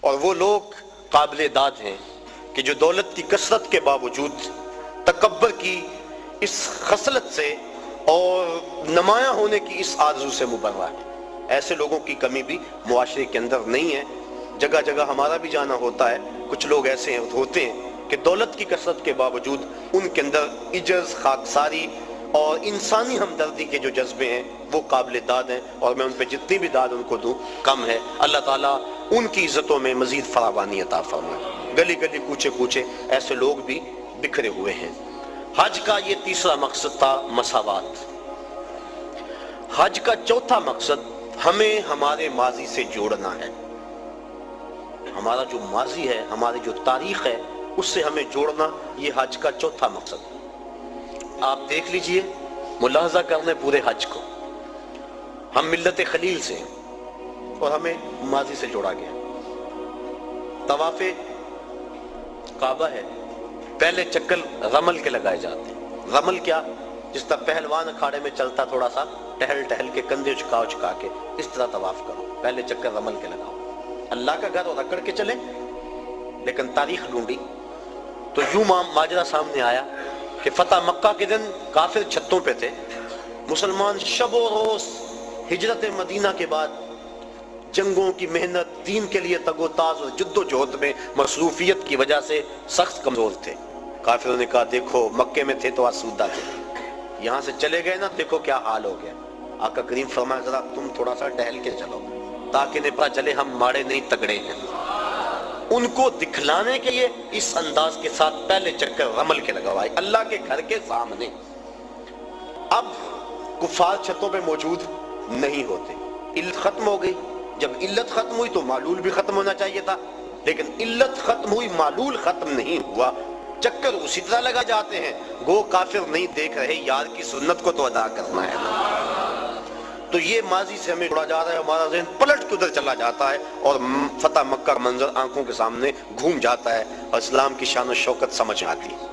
اور وہ لوگ قابل داد ہیں کہ جو دولت کی کثرت کے باوجود تکبر کی اس خصلت سے اور نمایاں ہونے کی اس آرزو سے مبرہ ہے۔ ایسے لوگوں کی کمی بھی معاشرے کے اندر نہیں ہے، جگہ جگہ ہمارا بھی جانا ہوتا ہے۔ کچھ لوگ ایسے ہوتے ہیں کہ دولت کی کثرت کے باوجود ان کے اندر عجز، خاکساری اور انسانی ہمدردی کے جو جذبے ہیں وہ قابل داد ہیں، اور میں ان پہ جتنی بھی داد ان کو دوں کم ہے۔ اللہ تعالیٰ ان کی عزتوں میں مزید فراوانی عطا فرمائے۔ گلی گلی کوچے کوچے ایسے لوگ بھی بکھرے ہوئے ہیں۔ حج کا یہ تیسرا مقصد تھا، مساوات۔ حج کا چوتھا مقصد ہمیں ہمارے ماضی سے جوڑنا ہے۔ ہمارا جو ماضی ہے، ہماری جو تاریخ ہے، اس سے ہمیں جوڑنا، یہ حج کا چوتھا مقصد۔ آپ دیکھ لیجئے، ملاحظہ کر لیں پورے حج کو۔ ہم ملت خلیل سے ہیں اور ہمیں ماضی سے جوڑا گیا۔ طواف کعبہ ہے، پہلے چکر رمل کے لگائے جاتے ہیں۔ رمل کیا؟ جس طرح پہلوان اکھاڑے میں چلتا، تھوڑا سا ٹہل ٹہل کے، کندھے چکا کے، اس طرح طواف کرو، پہلے چکر رمل کے لگاؤ۔ اللہ کا گھر اور اکڑ کے چلیں، لیکن تاریخ ڈھونڈی تو یوں ماجرا سامنے آیا کہ فتح مکہ کے دن کافر چھتوں پہ تھے، مسلمان شب و روز ہجرت مدینہ کے بعد جنگوں کی محنت، دین کے لیے تگ و تاز اور جد و جہد میں مصروفیت کی وجہ سے سخت کمزور تھے۔ کافروں نے کہا دیکھو مکے میں تھے تو آسودہ تھے، یہاں سے چلے گئے نا، دیکھو کیا حال ہو گیا۔ آقا کریم فرمایا ذرا تم تھوڑا سا ٹہل کے چلو تاکہ انہیں پتہ چلے ہم ماڑے نہیں تگڑے ہیں۔ ان کو دکھلانے کے لیے اس انداز کے ساتھ پہلے چکر رمل کے لگوائے، اللہ کے گھر کے سامنے۔ اب کفار چھتوں پہ موجود نہیں ہوتے، علت ختم ہو گئی۔ جب علت ختم ہوئی تو معلول بھی ختم ہونا چاہیے تھا، لیکن علت ختم ہوئی، معلول ختم نہیں ہوا، چکر اسی طرح لگا جاتے ہیں۔ گو کافر نہیں دیکھ رہے، یار کی سنت کو تو ادا کرنا ہے۔ تو یہ ماضی سے ہمیں جوڑا جا رہا ہے، ہمارا ذہن پلٹ کے ادھر چلا جاتا ہے اور فتح مکہ کا منظر آنکھوں کے سامنے گھوم جاتا ہے اور اسلام کی شان و شوکت سمجھ آتی ہے۔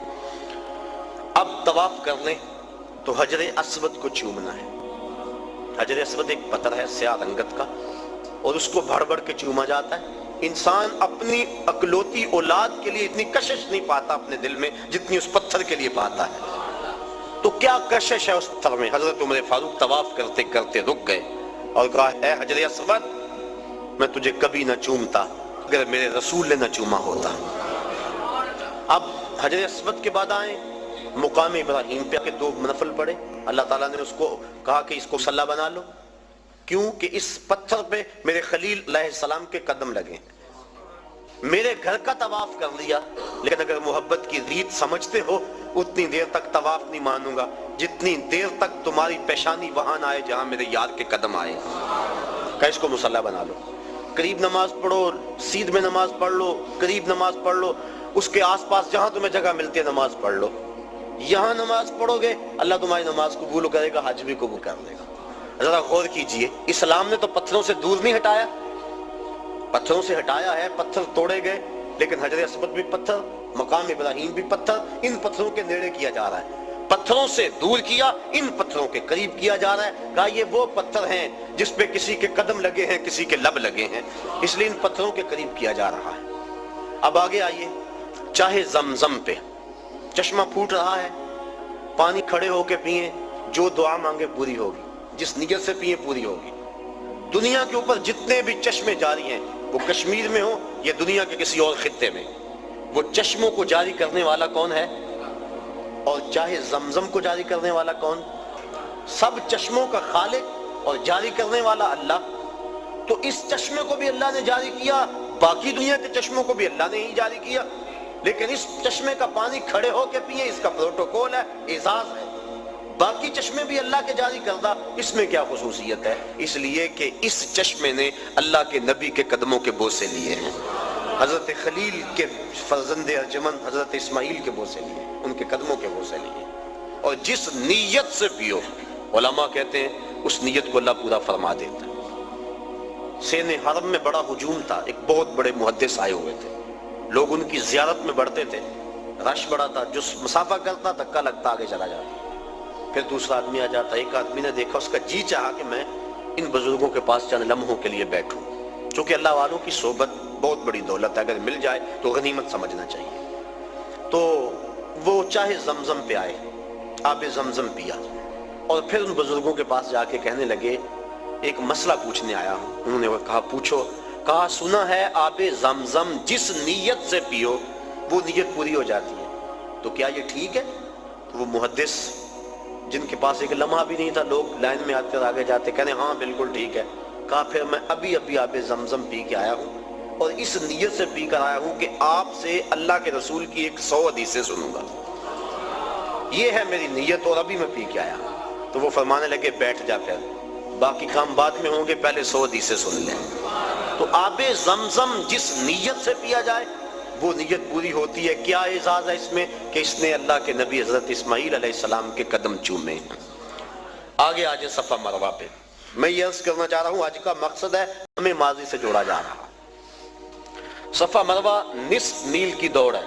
اب طواف کر لیں تو حجر اسود کو چومنا ہے۔ حجر اسود ایک پتھر ہے سیاہ رنگت کا، اور اس کو بھڑ بھڑ کے چوما جاتا ہے۔ انسان اپنی اکلوتی اولاد کے لیے اتنی کشش نہیں پاتا اپنے دل میں جتنی اس پتھر کے لیے پاتا ہے۔ تو کیا کشش ہے اس پتھر میں؟ حضرت عمر فاروق طواف کرتے کرتے رک گئے اور کہا اے حجر اسود، میں تجھے کبھی نہ چومتا اگر میرے رسول نے نہ چوما ہوتا۔ اب حجر اسود کے بعد آئیں مقام ابراہیم پہ کے 2 نفل پڑے۔ اللہ تعالیٰ نے اس کو کہا کہ اس کو صلہ بنا لو، کیوں کہ اس پتھر پہ میرے خلیل علیہ السلام کے قدم لگے۔ میرے گھر کا طواف کر لیا، لیکن اگر محبت کی ریت سمجھتے ہو اتنی دیر تک طواف نہیں مانوں گا جتنی دیر تک تمہاری پیشانی وہاں نہ آئے جہاں میرے یار کے قدم آئے۔ کہ اس کو مصلی بنا لو، قریب نماز پڑھو، سیدھ میں نماز پڑھ لو، قریب نماز پڑھ لو، اس کے آس پاس جہاں تمہیں جگہ ملتی ہے نماز پڑھ لو۔ یہاں نماز پڑھو گے اللہ تمہاری نماز قبول کرے گا، حج بھی قبول کر لے گا۔ ذرا غور کیجئے، اسلام نے تو پتھروں سے دور نہیں ہٹایا، پتھروں سے ہٹایا ہے، پتھر توڑے گئے، لیکن حجر اسود بھی پتھر، مقام ابراہیم بھی پتھر، ان پتھروں کے نیڑے کیا جا رہا ہے۔ پتھروں سے دور کیا، ان پتھروں کے قریب کیا جا رہا ہے۔ کہا یہ وہ پتھر ہیں جس پہ کسی کے قدم لگے ہیں، کسی کے لب لگے ہیں، اس لیے ان پتھروں کے قریب کیا جا رہا ہے۔ اب آگے آئیے، چاہے زمزم پہ چشمہ پھوٹ رہا ہے، پانی کھڑے ہو کے پئیں، جو دعا مانگے پوری ہوگی، جس نیت سے پئیں پوری ہوگی۔ دنیا کے اوپر جتنے بھی چشمے جاری ہیں، وہ کشمیر میں ہو یا دنیا کے کسی اور خطے میں، وہ چشموں کو جاری کرنے والا کون ہے؟ اور چاہے زمزم کو جاری کرنے والا کون؟ سب چشموں کا خالق اور جاری کرنے والا اللہ۔ تو اس چشمے کو بھی اللہ نے جاری کیا، باقی دنیا کے چشموں کو بھی اللہ نے ہی جاری کیا، لیکن اس چشمے کا پانی کھڑے ہو کے پئیں، اس کا پروٹوکول ہے، اعزاز ہے۔ باقی چشمے بھی اللہ کے جاری کردہ، اس میں کیا خصوصیت ہے؟ اس لیے کہ اس چشمے نے اللہ کے نبی کے قدموں کے بوسے لیے ہیں، حضرت خلیل کے فرزند ارجمن حضرت اسماعیل کے بوسے لیے، ان کے قدموں کے بوسے لیے۔ اور جس نیت سے پیو، علماء کہتے ہیں اس نیت کو اللہ پورا فرما دیتا ہے۔ سین حرم میں بڑا ہجوم تھا، ایک بہت بڑے محدث آئے ہوئے تھے، لوگ ان کی زیارت میں بڑھتے تھے، رش بڑا تھا، جو مسافہ کرتا دھکا لگتا آگے چلا جاتا، پھر دوسرا آدمی آ جاتا۔ ایک آدمی نے دیکھا، اس کا جی چاہا کہ میں ان بزرگوں کے پاس چند لمحوں کے لیے بیٹھوں، چونکہ اللہ والوں کی صحبت بہت بڑی دولت ہے، اگر مل جائے تو غنیمت سمجھنا چاہیے۔ تو وہ چاہے زمزم پہ آئے، آب زمزم پیا، اور پھر ان بزرگوں کے پاس جا کے کہنے لگے ایک مسئلہ پوچھنے آیا ہوں۔ انہوں نے کہا پوچھو۔ کہا سنا ہے آب زمزم جس نیت سے پیو وہ نیت پوری ہو جاتی ہے، تو کیا یہ ٹھیک ہے؟ تو وہ محدث جن کے پاس ایک لمحہ بھی نہیں تھا، لوگ لائن میں آتے اور آگے جاتے، کہنے ہاں بالکل ٹھیک ہے۔ کہا پھر میں ابھی آب زمزم پی کے آیا ہوں اور اس نیت سے پی کر آیا ہوں کہ آپ سے اللہ کے رسول کی 100 حدیثیں سنوں گا، یہ ہے میری نیت، اور ابھی میں پی کے آیا۔ تو وہ فرمانے لگے بیٹھ جا، پھر باقی کام بعد میں ہوں گے، پہلے 100 حدیثیں سن لیں۔ تو آب زمزم جس نیت سے پیا جائے وہ نیت پوری ہوتی ہے۔ کیا اعزاز ہے اس میں کہ اس نے اللہ کے نبی حضرت اسماعیل علیہ السلام کے قدم چومے۔ آگے آج صفا مروہ پہ میں یہ عرض کرنا چاہ رہا ہوں، آج کا مقصد ہے ہمیں ماضی سے جوڑا جا رہا۔ صفا مروہ نصف میل کی دوڑ ہے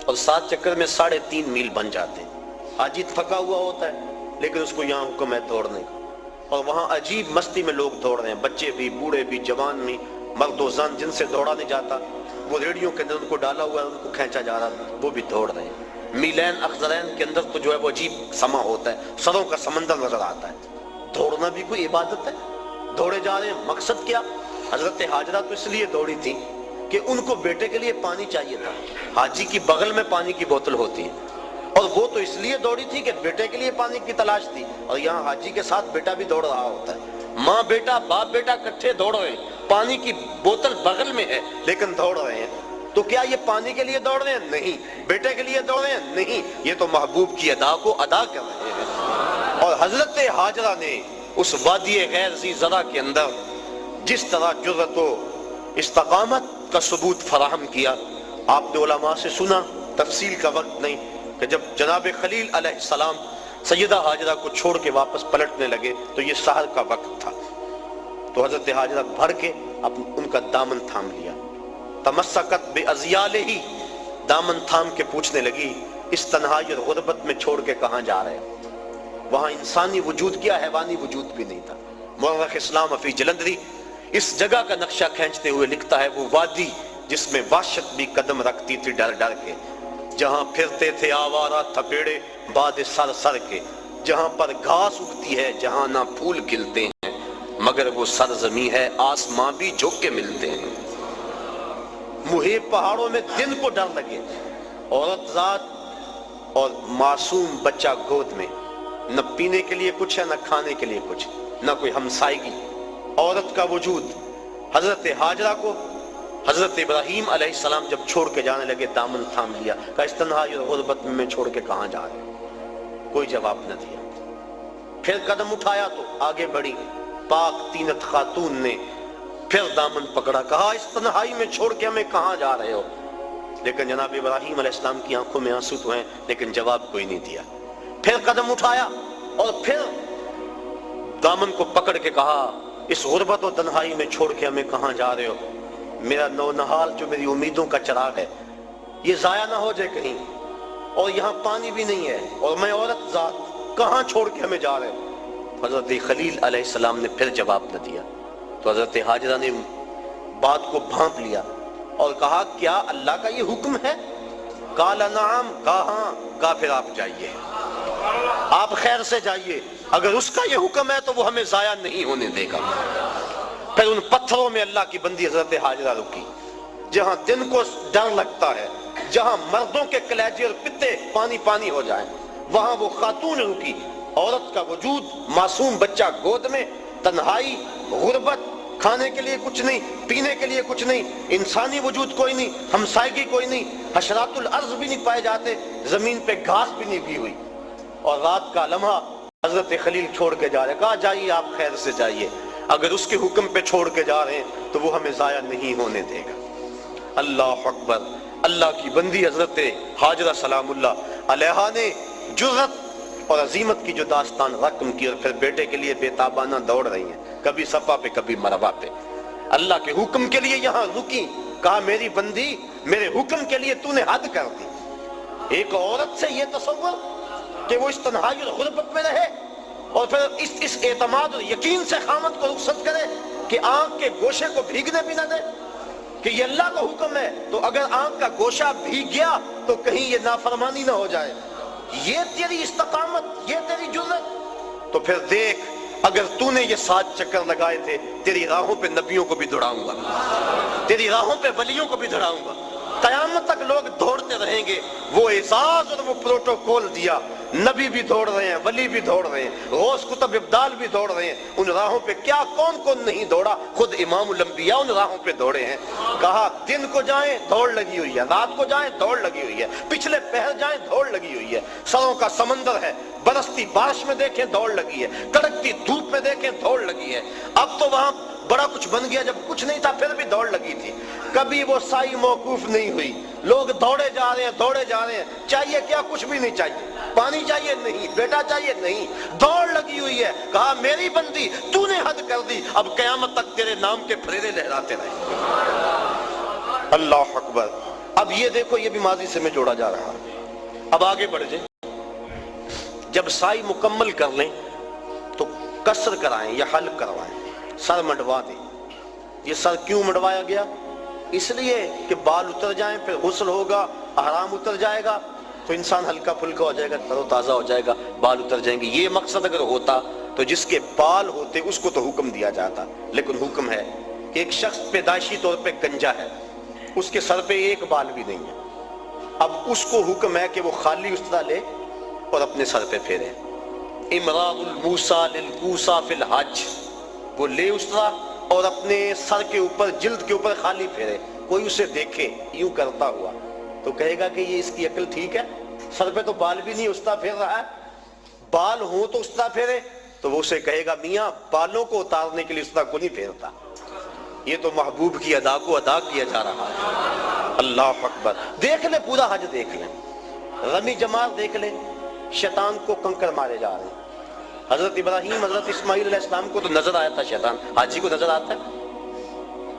اور 7 چکر میں 3.5 میل بن جاتے ہیں۔ حاجی تھکا ہوا ہوتا ہے لیکن اس کو یہاں حکم ہے دوڑنے کا، اور وہاں عجیب مستی میں لوگ دوڑ رہے ہیں، بچے بھی، بوڑھے بھی، جوان بھی، مرد و زن، جن سے دوڑا نہیں جاتا وہ ریڑیوں کے اندر ان کو ڈالا ہوا ہے، ان کو کھینچا جا رہا ہے، وہ بھی دوڑ رہے ہیں۔ میلین اخضرین کے اندر تو جو ہے وہ عجیب سما ہوتا ہے، سروں کا سمندر نظر آتا ہے۔ دوڑنا بھی کوئی عبادت ہے، دوڑے جا رہے ہیں، مقصد کیا؟ حضرت حاجرہ تو اس لیے دوڑی تھی کہ ان کو بیٹے کے لیے پانی چاہیے تھا، حاجی کی بغل میں پانی کی بوتل ہوتی ہے، اور وہ تو اس لیے دوڑی تھی کہ بیٹے کے لیے پانی کی تلاش تھی، اور یہاں حاجی کے ساتھ بیٹا بھی دوڑ رہا ہوتا ہے۔ ماں بیٹا، باپ بیٹا اکٹھے دوڑ رہے ہیں، پانی کی بوتل بغل میں ہے لیکن دوڑ رہے ہیں۔ تو کیا یہ پانی کے لیے دوڑ رہے ہیں؟ نہیں۔ بیٹے کے لیے دوڑ رہے ہیں؟ نہیں، یہ تو محبوب کی ادا کو ادا کر رہے ہیں۔ اور حضرت حاجرہ نے اس وادی غیر ذی زرع کے اندر جس طرح جرأت و استقامت کا ثبوت فراہم کیا، آپ نے علماء سے سنا، تفصیل کا وقت نہیں، کہ جب جناب خلیل علیہ السلام سیدہ حاجرہ کو چھوڑ کے واپس پلٹنے لگے تو یہ سحر کا وقت تھا، تو حضرت حاجرہ بھر کے ان کا دامن تھام لیا، تمسکت بعضیالہ، دامن تھام کے پوچھنے لگی اس تنہائی اور غربت میں چھوڑ کے کہاں جا رہے ہیں؟ وہاں انسانی وجود کیا، حیوانی وجود بھی نہیں تھا۔ مورخ اسلام افی جلندری اس جگہ کا نقشہ کھینچتے ہوئے لکھتا ہے وہ وادی جس میں وحشت بھی قدم رکھتی تھی ڈر ڈر کے، جہاں پھرتے تھے آوارہ تھپیڑے باد سر سر کے، جہاں پر گھاس اگتی ہے جہاں نہ پھول کھلتے ہیں، مگر وہ سرزمین ہے آسماں بھی جھک کے ملتے ہیں۔ محیط پہاڑوں میں دن کو ڈر لگے، عورت ذات اور معصوم بچہ گود میں، نہ پینے کے لیے کچھ ہے، نہ کھانے کے لیے کچھ، نہ کوئی ہمسائیگی، عورت کا وجود۔ حضرت حاجرہ کو حضرت ابراہیم علیہ السلام جب چھوڑ کے جانے لگے دامن تھام لیا، کہا اس تنہائی اور غربت میں چھوڑ کے کہاں جا رہے؟ کوئی جواب نہ دیا۔ پھر قدم اٹھایا تو آگے بڑھی، پاک تینت خاتون نے پھر دامن پکڑا، کہا اس تنہائی میں چھوڑ کے ہمیں کہاں جا رہے ہو؟ لیکن جناب ابراہیم علیہ السلام کی آنکھوں میں آنسو تو ہیں لیکن جواب کوئی نہیں دیا۔ پھر قدم اٹھایا اور پھر دامن کو پکڑ کے کہا اس غربت و تنہائی میں چھوڑ کے ہمیں کہاں جا رہے ہو؟ میرا نونہال جو میری امیدوں کا چراغ ہے یہ ضائع نہ ہو جائے کہیں، اور یہاں پانی بھی نہیں ہے، اور میں عورت ذات، کہاں چھوڑ کے ہمیں جا رہے ہو؟ حضرت خلیل علیہ السلام نے پھر جواب نہ دیا، تو حضرت حاجرہ نے بات کو بھانپ لیا اور کہا کیا اللہ کا یہ حکم ہے؟ قال نعم، کہا ہاں، کہا پھر آپ جائیے، آپ خیر سے جائیے، اگر اس کا یہ حکم ہے تو وہ ہمیں ضائع نہیں ہونے دے گا۔ پھر ان پتھروں میں اللہ کی بندی حضرت حاجرہ رکی، جہاں دن کو ڈر لگتا ہے، جہاں مردوں کے کلیجے اور پتے پانی پانی ہو جائیں، وہاں وہ خاتون رکی، عورت کا وجود، معصوم بچہ گود میں، تنہائی، غربت، کھانے کے لیے کچھ نہیں، پینے کے لیے کچھ نہیں، انسانی وجود کوئی نہیں، ہمسائیگی کوئی نہیں، حشرات الارض بھی نہیں پائے جاتے، زمین پہ گھاس بھی نہیں اگی ہوئی، اور رات کا لمحہ حضرت خلیل چھوڑ کے جا رہے، کہا جائیے آپ خیر سے جائیے، اگر اس کے حکم پہ چھوڑ کے جا رہے ہیں تو وہ ہمیں ضائع نہیں ہونے دے گا۔ اللہ اکبر، اللہ کی بندی حضرت حاجرہ سلام اللہ علیہا نے جرأت اور عظیمت کی جو داستان رقم کی، اور پھر بیٹے کے لیے بے تابانہ دوڑ رہی ہیں، کبھی صفا پہ کبھی مروہ پہ، اللہ کے حکم کے لیے یہاں رکی، کہا میری بندی میرے حکم کے لیے تو نے حد کر دی۔ ایک عورت سے یہ تصور کہ وہ اس تنہائی اور غربت میں رہے، اور پھر اس اعتماد اور یقین سے خامد کو رخصت کرے کہ آنکھ کے گوشے کو بھیگنے بھی نہ دے کہ یہ اللہ کا حکم ہے، تو اگر آنکھ کا گوشہ بھیگ گیا تو کہیں یہ نافرمانی نہ ہو جائے. یہ تیری استقامت، یہ تیری جرأت. تو پھر دیکھ، اگر تو نے یہ 7 چکر لگائے تھے، تیری راہوں پہ نبیوں کو بھی دوڑاؤں گا، تیری راہوں پہ ولیوں کو بھی دوڑاؤں گا. قیامت تک لوگ دوڑتے رہیں گے. وہ اعزاز اور وہ پروٹوکول دیا، نبی بھی دوڑ رہے ہیں، ولی بھی دوڑ رہے ہیں، غوث کتب ابدال بھی دوڑ رہے ہیں. ان راہوں پہ کیا کون کون نہیں دوڑا؟ خود امام الانبیاء ان راہوں پہ دوڑے ہیں. کہا دن کو جائیں دوڑ لگی ہوئی ہے، رات کو جائیں دوڑ لگی ہوئی ہے، پچھلے پہر جائیں دوڑ لگی ہوئی ہے. سروں کا سمندر ہے، برستی بارش میں دیکھیں دوڑ لگی ہے، کڑکتی دھوپ میں دیکھیں دوڑ لگی ہے. اب تو وہاں بڑا کچھ بن گیا، جب کچھ نہیں تھا پھر بھی دوڑ لگی تھی. کبھی وہ سائی موقوف نہیں ہوئی. لوگ دوڑے جا رہے ہیں، دوڑے جا رہے ہیں. چاہیے کیا؟ کچھ بھی نہیں چاہیے. پانی چاہیے؟ نہیں. بیٹا چاہیے؟ نہیں. دوڑ لگی ہوئی ہے. کہا میری بندی تو نے حد کر دی، اب قیامت تک تیرے نام کے پھریرے لہراتے رہے. اللہ اکبر. اب یہ دیکھو، یہ بھی ماضی سے میں جوڑا جا رہا ہے. اب آگے بڑھ جائیں. جب سائی مکمل کر لیں تو قصر کرائیں یا حلق کروائیں، سر مڈوا دیں. یہ سر کیوں مڈوایا گیا؟ اس لیے کہ بال اتر جائیں، پھر غسل ہوگا، احرام اتر جائے گا تو انسان ہلکا پھلکا ہو جائے گا، تر و تازہ ہو جائے گا، بال اتر جائیں گے. یہ مقصد اگر ہوتا تو جس کے بال ہوتے اس کو تو حکم دیا جاتا. لیکن حکم ہے کہ ایک شخص پیدائشی طور پہ گنجا ہے، اس کے سر پہ ایک بال بھی نہیں ہے. اب اس کو حکم ہے کہ وہ خالی استرا لے اور اپنے سر پہ پھیرے. امراض الموسیٰ للکوسیٰ فی الحج، وہ لے استرا اور اپنے سر کے اوپر، جلد کے اوپر خالی پھیرے. کوئی اسے دیکھے یوں کرتا ہوا تو کہے گا کہ یہ اس کی عقل ٹھیک ہے، سر پہ تو بال بھی نہیں، استرا پھیر رہا ہے. بال ہوں تو استرا پھیرے. تو وہ اسے کہے گا میاں بالوں کو اتارنے کے لیے استرا کو نہیں پھیرتا، یہ تو محبوب کی ادا کو ادا کیا جا رہا ہے. اللہ اکبر. دیکھ لے پورا حج، دیکھ لیں رمی جمار، دیکھ لیں شیطان کو کنکر مارے جا رہے ہیں. حضرت ابراہیم، حضرت اسماعیل علیہ السلام کو تو نظر آیا تھا شیطان، حاجی کو نظر آتا ہے؟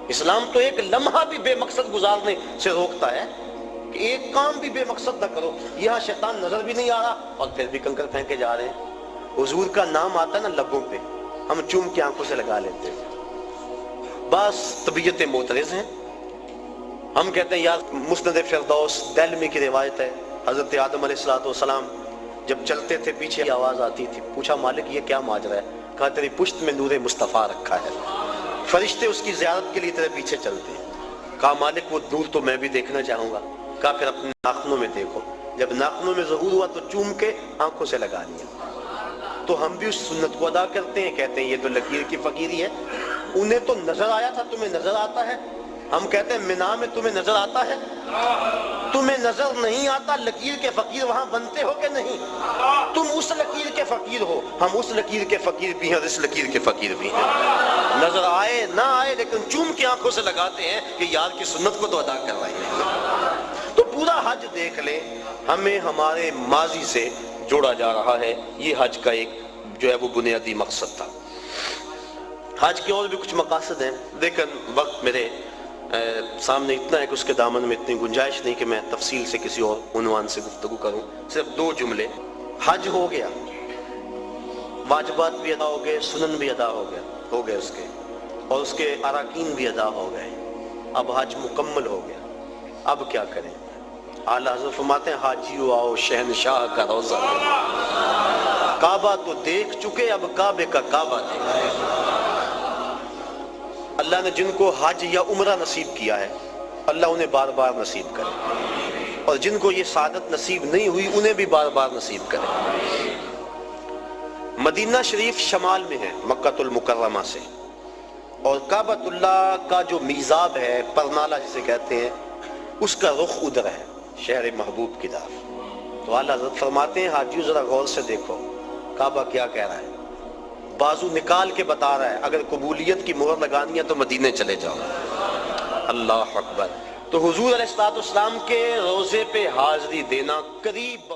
اسلام تو ایک لمحہ بھی بے مقصد گزارنے سے روکتا ہے کہ ایک کام بھی بے مقصد نہ کرو. یہاں شیطان نظر بھی نہیں آ رہا اور پھر بھی کنکر پھینکے جا رہے ہیں. حضور کا نام آتا ہے نا لبوں پہ، ہم چوم کے آنکھوں سے لگا لیتے ہیں. بس طبیعتیں معترض ہیں. ہم کہتے ہیں یار مسند فردوس دہلمی کی روایت ہے، حضرت آدم علیہ السلام جب چلتے تھے پیچھے آواز آتی تھی. پوچھا مالک یہ کیا ماجرا ہے؟ کہا تیری پشت میں نور مصطفیٰ رکھا ہے، فرشتے اس کی زیارت کے لیے تیرے پیچھے چلتے ہیں. کہا مالک وہ نور تو میں بھی دیکھنا چاہوں گا. کہا پھر اپنے ناخنوں میں دیکھو. جب ناخنوں میں ظہور ہوا تو چوم کے آنکھوں سے لگا لیا. تو ہم بھی اس سنت کو ادا کرتے ہیں. کہتے ہیں یہ تو لکیر کی فقیری ہے. انہیں تو نظر آیا تھا، تمہیں نظر آتا ہے؟ ہم کہتے ہیں مینا میں تمہیں نظر آتا ہے؟ تمہیں نظر نہیں آتا. لکیر کے فقیر وہاں بنتے ہو کہ نہیں؟ تم اس لکیر کے فقیر ہو، ہم اس لکیر کے فقیر بھی ہیں اور اس لکیر کے فقیر بھی ہیں. نظر آئے نہ آئے لیکن چوم کے آنکھوں سے لگاتے ہیں کہ یار کی سنت کو تو ادا کر رہے ہیں. تو پورا حج دیکھ لیں، ہمیں ہمارے ماضی سے جوڑا جا رہا ہے. یہ حج کا ایک جو ہے وہ بنیادی مقصد تھا. حج کے اور بھی کچھ مقاصد ہیں، لیکن وقت میرے سامنے اتنا ہے کہ اس کے دامن میں اتنی گنجائش نہیں کہ میں تفصیل سے کسی اور عنوان سے گفتگو کروں. صرف 2 جملے. حج ہو گیا، واجبات بھی ادا ہو گئے، سنن بھی ادا ہو گئے اس کے، اور اس کے اراکین بھی ادا ہو گئے. اب حج مکمل ہو گیا. اب کیا کریں؟ اعلیٰ حضرت فرماتے ہیں حاجیو آؤ شہنشاہ کا روضہ. کعبہ تو دیکھ چکے، اب کعبے کا کعبہ دیکھیں. اللہ نے جن کو حج یا عمرہ نصیب کیا ہے اللہ انہیں بار بار نصیب کرے، اور جن کو یہ سعادت نصیب نہیں ہوئی انہیں بھی بار بار نصیب کرے. مدینہ شریف شمال میں ہے مکہ المکرمہ سے، اور کعبۃ اللہ کا جو میزاب ہے، پرنالہ جسے کہتے ہیں، اس کا رخ ادھر ہے، شہر محبوب کی طرف. تو اعلیٰ حضرت فرماتے ہیں حاجیو ذرا غور سے دیکھو کعبہ کیا کہہ رہا ہے. بازو نکال کے بتا رہا ہے اگر قبولیت کی مہر لگانی ہے تو مدینے چلے جاؤ. اللہ اکبر. تو حضور علیہ السلام کے روضے پہ حاضری دینا قریب